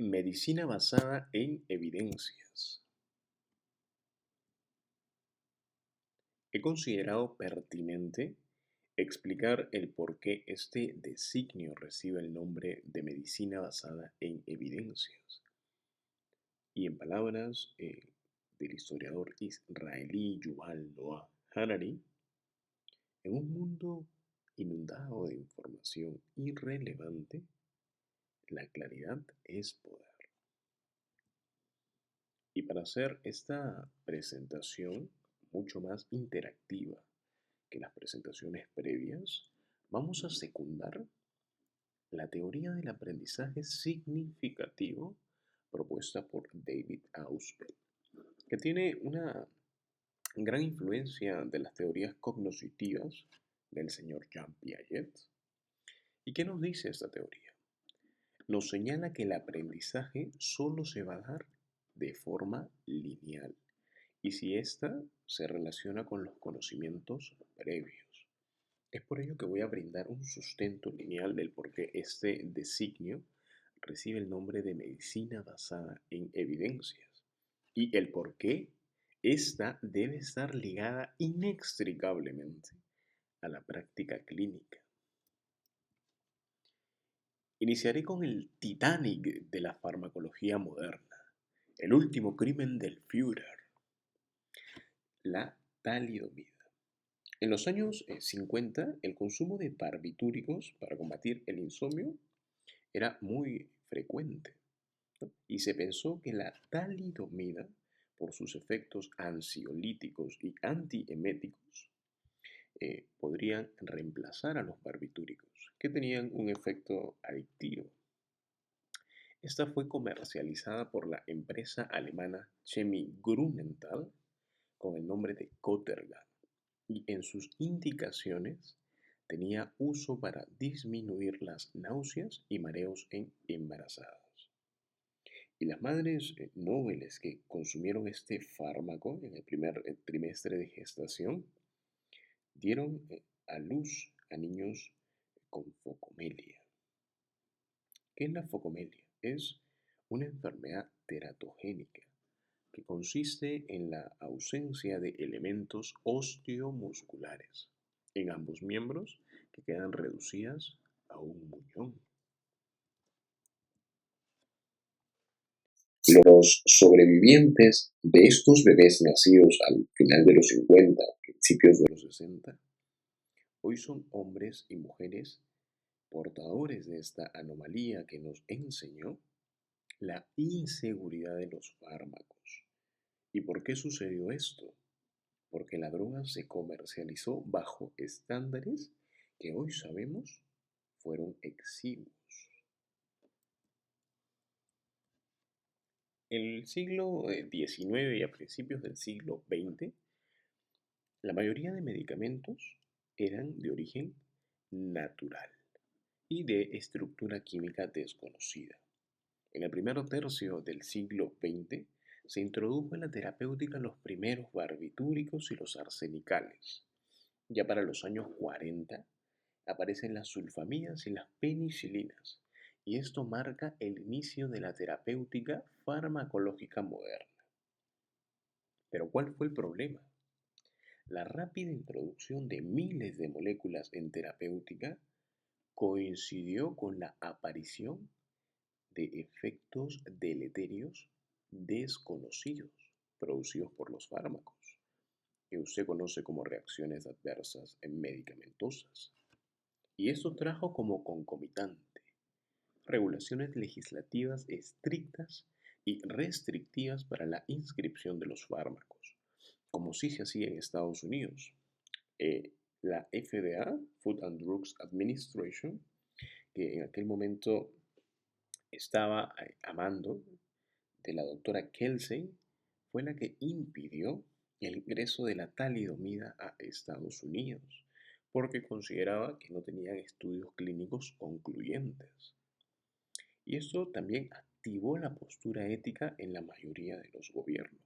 Medicina basada en evidencias. He considerado pertinente explicar el por qué este designio recibe el nombre de medicina basada en evidencias. Y en palabras del historiador israelí Yuval Noah Harari, en un mundo inundado de información irrelevante, la claridad es poder. Y para hacer esta presentación mucho más interactiva que las presentaciones previas, vamos a secundar la teoría del aprendizaje significativo propuesta por David Ausubel, que tiene una gran influencia de las teorías cognitivas del señor Jean Piaget. ¿Y qué nos dice esta teoría? Nos señala que el aprendizaje solo se va a dar de forma lineal y si ésta se relaciona con los conocimientos previos. Es por ello que voy a brindar un sustento lineal del por qué este designio recibe el nombre de medicina basada en evidencias y el por qué esta debe estar ligada inextricablemente a la práctica clínica. Iniciaré con el Titanic de la farmacología moderna, el último crimen del Führer, la talidomida. En los años 50, el consumo de barbitúricos para combatir el insomnio era muy frecuente, ¿no? Y se pensó que la talidomida, por sus efectos ansiolíticos y antieméticos, podrían reemplazar a los barbitúricos, que tenían un efecto adictivo. Esta fue comercializada por la empresa alemana Chemie Grünenthal con el nombre de Cotergan y en sus indicaciones tenía uso para disminuir las náuseas y mareos en embarazadas. Y las madres nobles que consumieron este fármaco en el primer trimestre de gestación dieron a luz a niños con focomelia. ¿Qué es la focomelia? Es una enfermedad teratogénica que consiste en la ausencia de elementos osteomusculares en ambos miembros que quedan reducidas a un muñón. Los sobrevivientes de estos bebés nacidos al final de los 50, principios de los 60, hoy son hombres y mujeres portadores de esta anomalía que nos enseñó la inseguridad de los fármacos. ¿Y por qué sucedió esto? Porque la droga se comercializó bajo estándares que hoy sabemos fueron exiguos. En el siglo XIX y a principios del siglo XX, la mayoría de medicamentos eran de origen natural y de estructura química desconocida. En el primer tercio del siglo XX se introdujo en la terapéutica los primeros barbitúricos y los arsenicales. Ya para los años 40 aparecen las sulfamidas y las penicilinas, y esto marca el inicio de la terapéutica farmacológica moderna. Pero ¿cuál fue el problema? La rápida introducción de miles de moléculas en terapéutica coincidió con la aparición de efectos deleterios desconocidos producidos por los fármacos, que usted conoce como reacciones adversas medicamentosas. Y esto trajo como concomitante regulaciones legislativas estrictas y restrictivas para la inscripción de los fármacos, como sí se hacía en Estados Unidos. La FDA, Food and Drugs Administration, que en aquel momento estaba a mando de la doctora Kelsey, fue la que impidió el ingreso de la talidomida a Estados Unidos, porque consideraba que no tenían estudios clínicos concluyentes. Y esto también activó la postura ética en la mayoría de los gobiernos,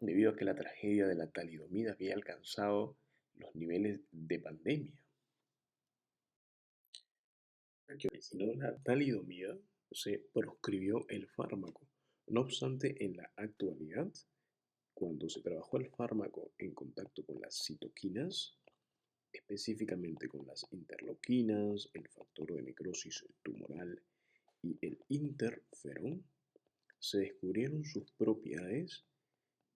debido a que la tragedia de la talidomida había alcanzado los niveles de pandemia. Que originó la talidomida se proscribió el fármaco. No obstante, en la actualidad, cuando se trabajó el fármaco en contacto con las citoquinas, específicamente con las interleuquinas, el factor de necrosis tumoral y el interferón, se descubrieron sus propiedades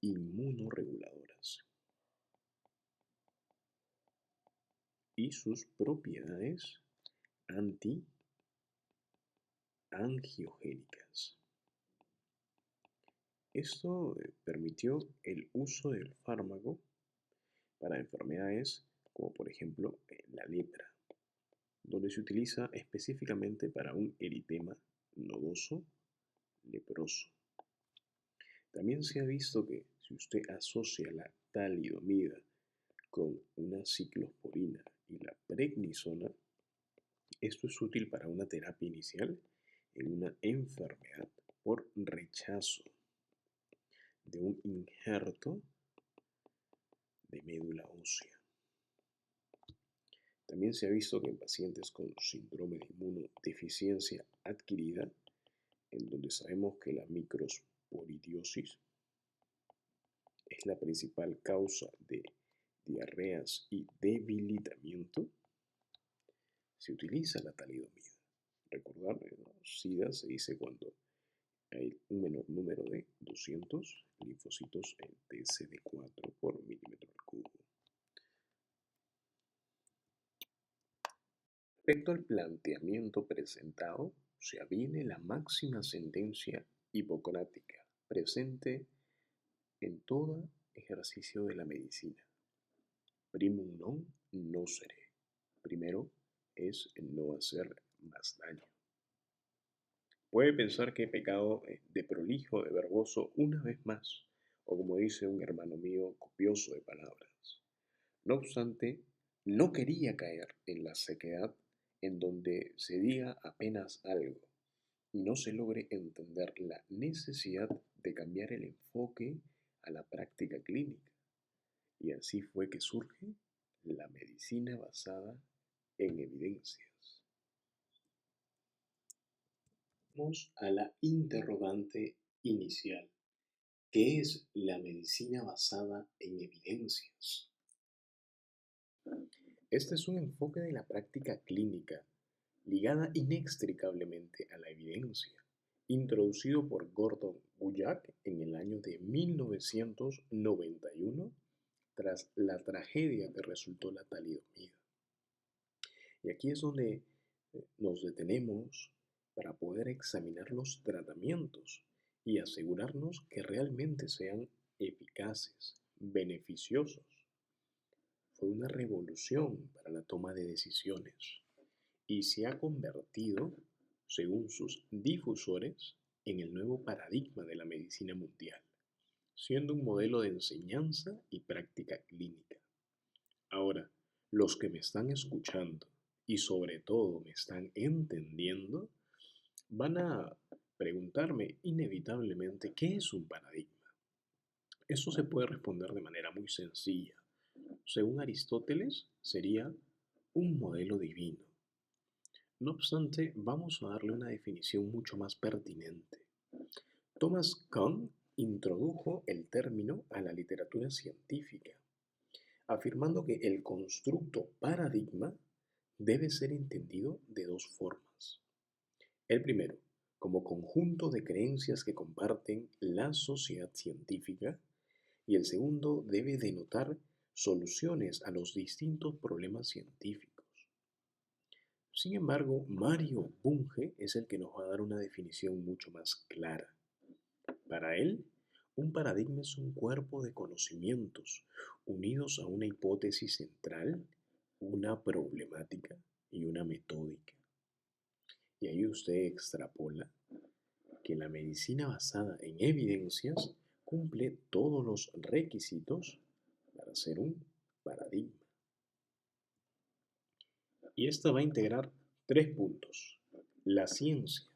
inmunorreguladoras y sus propiedades antiangiogénicas. Esto permitió el uso del fármaco para enfermedades como por ejemplo la lepra, donde se utiliza específicamente para un eritema nodoso leproso. También se ha visto que si usted asocia la talidomida con una ciclosporina y la prednisona, esto es útil para una terapia inicial en una enfermedad por rechazo de un injerto de médula ósea. También se ha visto que en pacientes con síndrome de inmunodeficiencia adquirida, en donde sabemos que la microsporidiosis es la principal causa de diarreas y debilitamiento, se utiliza la talidomida. Recordar, SIDA se dice cuando hay un menor número de 200 linfocitos en TCD4 por milímetro al cubo. Respecto al planteamiento presentado, se aviene la máxima sentencia hipocrática presente en todo ejercicio de la medicina. Primum non nocere. Primero es no hacer más daño. Puede pensar que he pecado de prolijo, de verboso una vez más, o como dice un hermano mío, copioso de palabras. No obstante, no quería caer en la sequedad en donde se diga apenas algo y no se logre entender la necesidad de cambiar el enfoque a la práctica clínica. Y así fue que surge la medicina basada en evidencias. Vamos a la interrogante inicial. ¿Qué es la medicina basada en evidencias? Este es un enfoque de la práctica clínica ligada inextricablemente a la evidencia, introducido por Gordon Guyatt en el año de 1991 tras la tragedia que resultó la talidomida. Y aquí es donde nos detenemos para poder examinar los tratamientos y asegurarnos que realmente sean eficaces, beneficiosos. Fue una revolución para la toma de decisiones y se ha convertido, según sus difusores, en el nuevo paradigma de la medicina mundial, siendo un modelo de enseñanza y práctica clínica. Ahora, los que me están escuchando y sobre todo me están entendiendo, van a preguntarme inevitablemente qué es un paradigma. Eso se puede responder de manera muy sencilla. Según Aristóteles, sería un modelo divino. No obstante, vamos a darle una definición mucho más pertinente. Thomas Kuhn introdujo el término a la literatura científica, afirmando que el constructo paradigma debe ser entendido de dos formas. El primero, como conjunto de creencias que comparten la sociedad científica, y el segundo debe denotar soluciones a los distintos problemas científicos. Sin embargo, Mario Bunge es el que nos va a dar una definición mucho más clara. Para él, un paradigma es un cuerpo de conocimientos unidos a una hipótesis central, una problemática y una metódica. Y ahí usted extrapola que la medicina basada en evidencias cumple todos los requisitos para ser un paradigma. Y esta va a integrar tres puntos. La ciencia,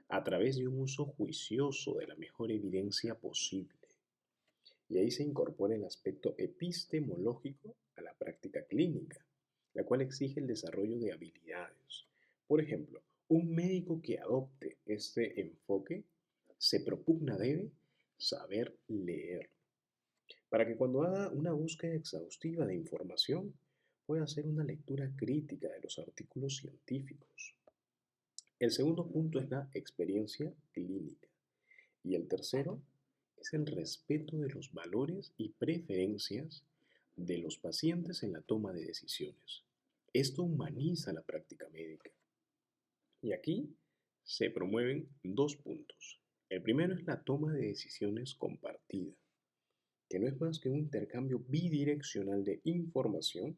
a través de un uso juicioso de la mejor evidencia posible. Y ahí se incorpora el aspecto epistemológico a la práctica clínica, la cual exige el desarrollo de habilidades. Por ejemplo, Un médico que adopte este enfoque se propugna debe saber leer, para que cuando haga una búsqueda exhaustiva de información pueda hacer una lectura crítica de los artículos científicos. El segundo punto es la experiencia clínica y el tercero es el respeto de los valores y preferencias de los pacientes en la toma de decisiones. Esto humaniza la práctica médica. Y aquí se promueven dos puntos. El primero es la toma de decisiones compartida, que no es más que un intercambio bidireccional de información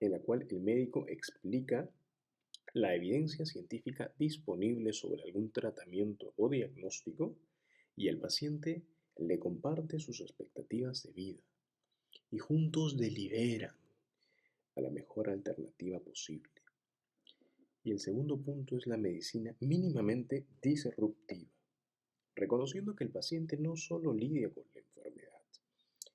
en la cual el médico explica la evidencia científica disponible sobre algún tratamiento o diagnóstico y el paciente le comparte sus expectativas de vida y juntos deliberan a la mejor alternativa posible. Y el segundo punto es la medicina mínimamente disruptiva, reconociendo que el paciente no solo lidia con la enfermedad,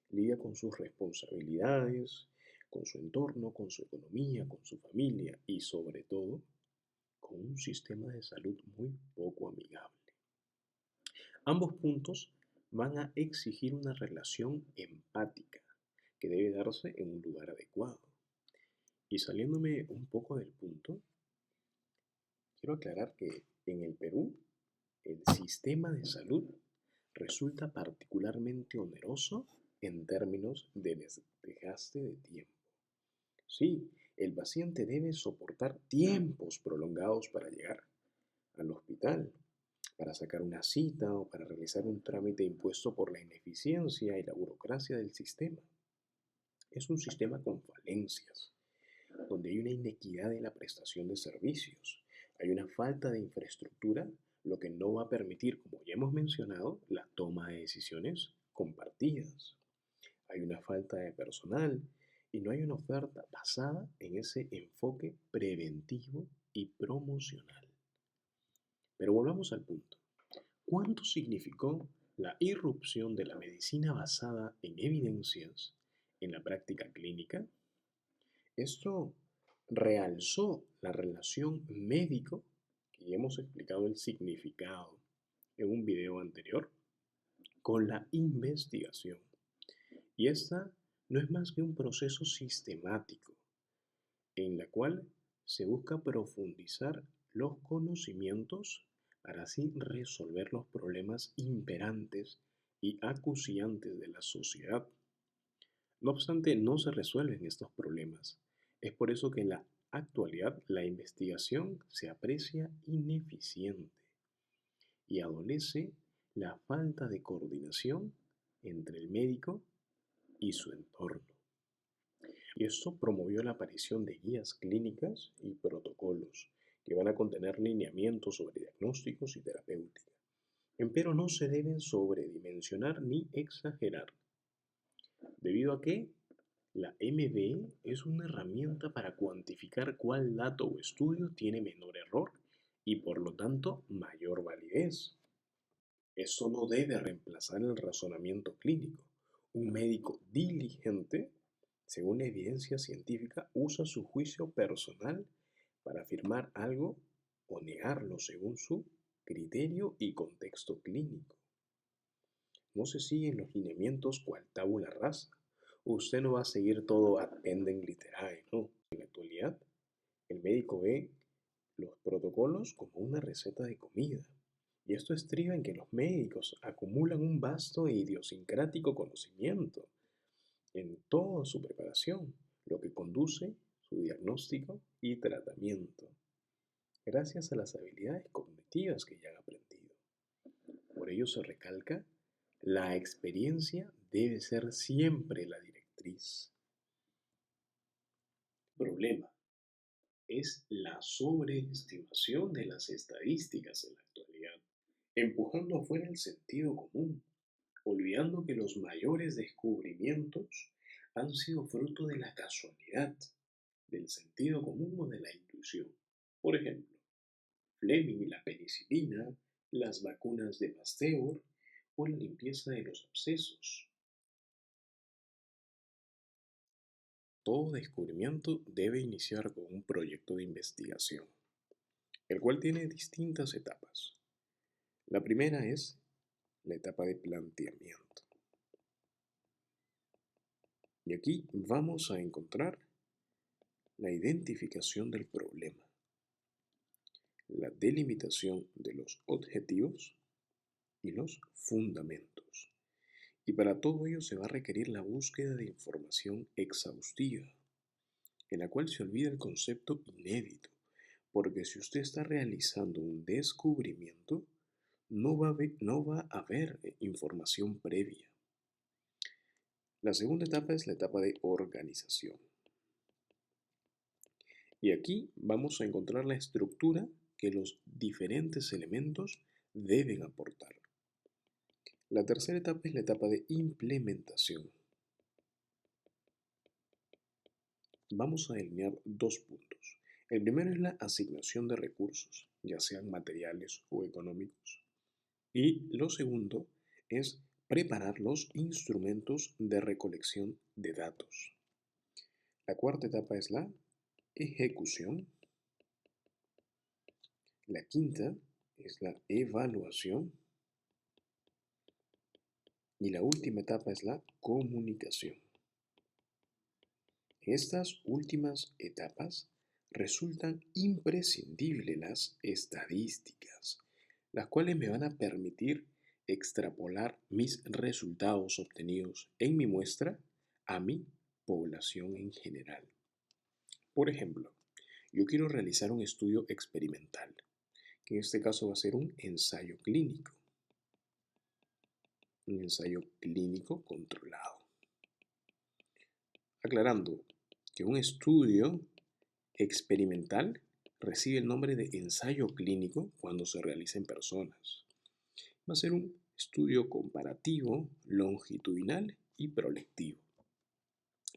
lidia con sus responsabilidades, con su entorno, con su economía, con su familia y sobre todo con un sistema de salud muy poco amigable. Ambos puntos van a exigir una relación empática que debe darse en un lugar adecuado. Y saliéndome un poco del punto, quiero aclarar que en el Perú el sistema de salud resulta particularmente oneroso en términos de desgaste de tiempo. Sí, el paciente debe soportar tiempos prolongados para llegar al hospital, para sacar una cita o para realizar un trámite impuesto por la ineficiencia y la burocracia del sistema. Es un sistema con falencias, donde hay una inequidad en la prestación de servicios, hay una falta de infraestructura, lo que no va a permitir, como ya hemos mencionado, la toma de decisiones compartidas. Hay una falta de personal y no hay una oferta basada en ese enfoque preventivo y promocional. Pero volvamos al punto. ¿Cuánto significó la irrupción de la medicina basada en evidencias en la práctica clínica? Esto realzó la relación médico, que ya hemos explicado el significado en un video anterior, con la investigación. Y esta no es más que un proceso sistemático en la cual se busca profundizar los conocimientos para así resolver los problemas imperantes y acuciantes de la sociedad. No obstante, no se resuelven estos problemas. Es por eso que en la actualidad la investigación se aprecia ineficiente y adolece la falta de coordinación entre el médico y su entorno. Y esto promovió la aparición de guías clínicas y protocolos que van a contener lineamientos sobre diagnósticos y terapéutica. Empero no se deben sobredimensionar ni exagerar, debido a que la MBE es una herramienta para cuantificar cuál dato o estudio tiene menor error y por lo tanto mayor validez. Eso no debe reemplazar el razonamiento clínico. Un médico diligente, según la evidencia científica, usa su juicio personal para afirmar algo o negarlo según su criterio y contexto clínico. No se siguen los lineamientos cual tabula rasa. Usted no va a seguir todo ad pendem literae, no. En la actualidad, el médico ve los protocolos como una receta de comida. Y esto estriba en que los médicos acumulan un vasto e idiosincrático conocimiento en toda su preparación, lo que conduce su diagnóstico y tratamiento, gracias a las habilidades cognitivas que ya han aprendido. Por ello se recalca, la experiencia debe ser siempre la directriz. Problema es la sobreestimación de las estadísticas en la actualidad, empujando afuera el sentido común, olvidando que los mayores descubrimientos han sido fruto de la casualidad, del sentido común o de la intuición. Por ejemplo, Fleming y la penicilina, las vacunas de Pasteur o la limpieza de los abscesos. Todo descubrimiento debe iniciar con un proyecto de investigación. el cual tiene distintas etapas. La primera es la etapa de planteamiento. Y aquí vamos a encontrar la identificación del problema, la delimitación de los objetivos y los fundamentos. Y para todo ello se va a requerir la búsqueda de información exhaustiva, en la cual se olvida el concepto inédito, porque si usted está realizando un descubrimiento, no va a haber información previa. La segunda etapa es la etapa de organización. Y aquí vamos a encontrar la estructura que los diferentes elementos deben aportar. La tercera etapa es la etapa de implementación. Vamos a delinear dos puntos. El primero es la asignación de recursos, ya sean materiales o económicos. Y lo segundo es preparar los instrumentos de recolección de datos. La cuarta etapa es la ejecución. La quinta es la evaluación. Y la última etapa es la comunicación. En estas últimas etapas resultan imprescindibles las estadísticas, las cuales me van a permitir extrapolar mis resultados obtenidos en mi muestra a mi población en general. Por ejemplo, yo quiero realizar un estudio experimental, que en este caso va a ser un ensayo clínico controlado. Aclarando que un estudio experimental recibe el nombre de ensayo clínico cuando se realiza en personas. Va a ser un estudio comparativo, longitudinal y prolectivo.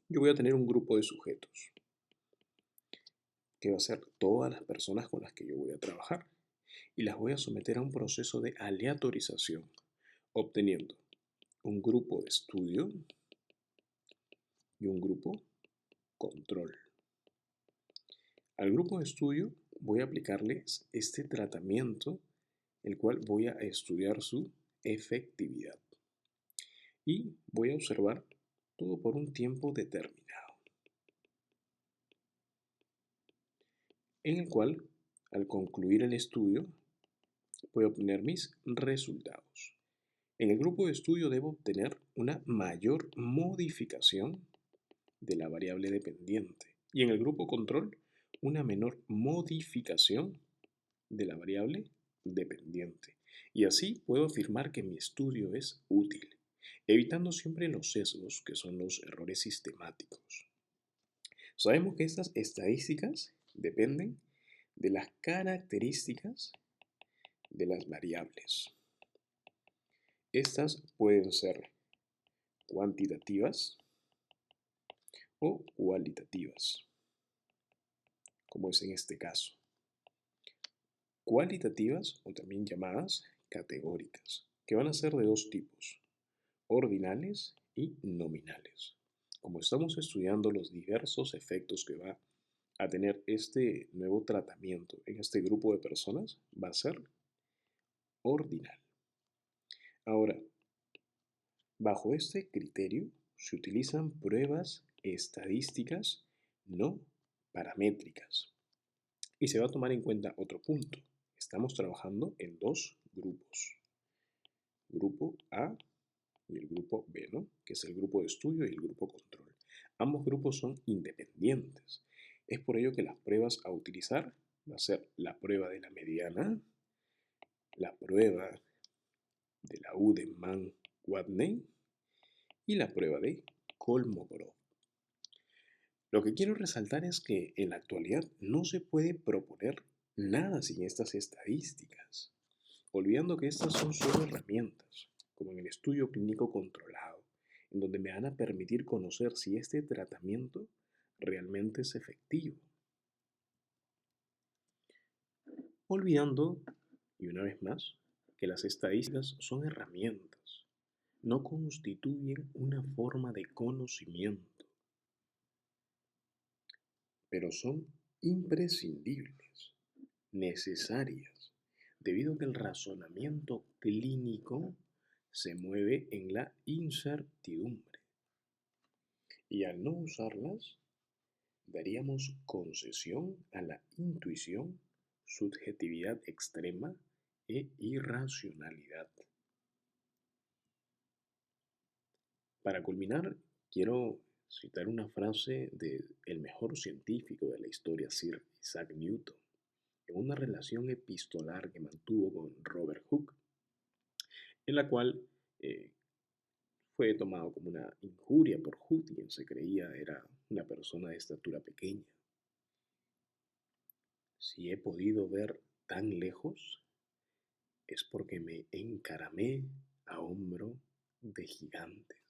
Yo voy a tener un grupo de sujetos, que va a ser todas las personas con las que yo voy a trabajar, y las voy a someter a un proceso de aleatorización, obteniendo un grupo de estudio y un grupo control. Al grupo de estudio voy a aplicarles este tratamiento, el cual voy a estudiar su efectividad. Y voy a observar todo por un tiempo determinado, en el cual, al concluir el estudio, voy a obtener mis resultados. En el grupo de estudio debo obtener una mayor modificación de la variable dependiente y en el grupo control una menor modificación de la variable dependiente. Y así puedo afirmar que mi estudio es útil, evitando siempre los sesgos que son los errores sistemáticos. Sabemos que estas estadísticas dependen de las características de las variables. Estas pueden ser cuantitativas o cualitativas, como es en este caso. Cualitativas o también llamadas categóricas, que van a ser de dos tipos, ordinales y nominales. Como estamos estudiando los diversos efectos que va a tener este nuevo tratamiento en este grupo de personas, va a ser ordinal. Ahora, bajo este criterio se utilizan pruebas estadísticas no paramétricas. Y se va a tomar en cuenta otro punto. Estamos trabajando en dos grupos. Grupo A y el grupo B, ¿no? Que es el grupo de estudio y el grupo control. Ambos grupos son independientes. Es por ello que las pruebas a utilizar va a ser la prueba de la mediana, la prueba de la Udemann-Watney y la prueba de Kolmogorov. Lo que quiero resaltar es que en la actualidad no se puede proponer nada sin estas estadísticas, olvidando que estas son solo herramientas, como en el estudio clínico controlado, en donde me van a permitir conocer si este tratamiento realmente es efectivo. Olvidando, y una vez más, que las estadísticas son herramientas, no constituyen una forma de conocimiento, pero son imprescindibles. necesarias, debido a que el razonamiento clínico se mueve en la incertidumbre. Y al no usarlas, daríamos concesión a la intuición, subjetividad extrema e irracionalidad. Para culminar, quiero citar una frase de el mejor científico de la historia, Sir Isaac Newton, en una relación epistolar que mantuvo con Robert Hooke, en la cual eh, fue tomado como una injuria por Hooke, quien se creía era una persona de estatura pequeña. Si he podido ver tan lejos, es porque me encaramé a hombro de gigantes.